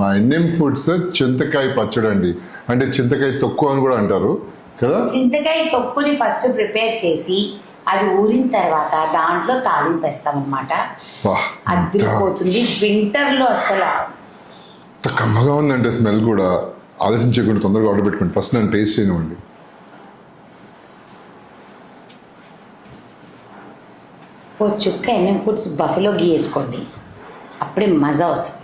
మా N M foods చింతకాయ పచ్చడి అండి, అంటే చింతకాయ తొక్కు అని కూడా అంటారు కదా. చింతకాయ తొక్కుని ఫస్ట్ ప్రిపేర్ చేసి అది ఊరిన తర్వాత దాంట్లో తాలింపు వేస్తాం అనమాట. అదిరిపోతుంది. వింటర్ లో అసలు ఎంత కమ్మగా ఉందంటే స్మెల్ కూడా. ఆలస్యం చేయకుండా తొందరగా ఆర్డర్ పెట్టుకోండి. ఫస్ట్ నన్ను టేస్ట్ చేయనివ్వండి. ఓ చుక్క ఎన్ఎం ఫుడ్స్ బఫెలో గీ వేసుకోండి, అప్పుడే మజా వస్తుంది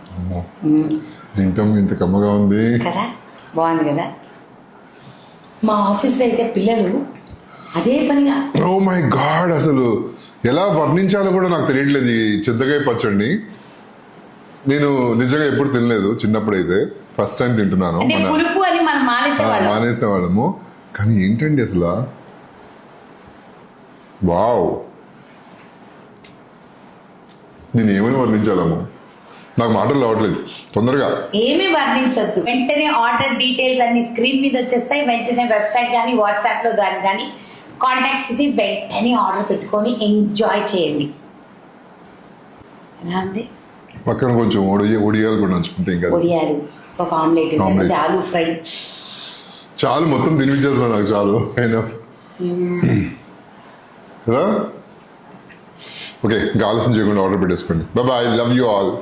తింటాం. ఇంత కమ్మగా ఉంది కదా, బాగుంది కదా. మా ఆఫీస్లో అయితే పిల్లలు అదే పనిగా ఓ మై గాడ్, అసలు ఎలా వర్ణించాలో కూడా నాకు తెలియట్లేదు ఈ చింతకాయ పచ్చడిని. నేను నిజంగా ఎప్పుడు తినలేదు, చిన్నప్పుడు అయితే ఫస్ట్ టైం తింటున్నాను. అంటే పులుపు అని మనం మానేసేవాళ్ళము, కానీ ఏంటండి అసలు వావ్, దీన్ని ఏమని వర్ణించాలము, నాకు మాటలు రావట్లేదు. తొందరగా ఏమీ వర్ణించొద్దు. వెంటనే ఆర్డర్ డీటెయిల్స్ అన్ని స్క్రీన్ మీద వచ్చేస్తాయి. వెంటనే వెబ్సైట్ కానీ వాట్సాప్లో కానీ కాంటాక్ట్ చేసి వెంటనే ఆర్డర్ పెట్టుకొని ఎంజాయ్ చేయండి. ఎలా ఉంది? పక్కన కొంచెం ఒడియాలు కూడా నంచుకుంటే ఇంకా ఒడియాలు, ఒక ఆమ్లెట్, ఆలూ ఫ్రై చాలు. మొత్తం తినిపించేస్తున్నాను నాకు చాలు కదా. ఓకే, ఇంకా ఆలస్యం చేయకుండా ఆర్డర్ పెట్టేసుకోండి. Bye, love you all.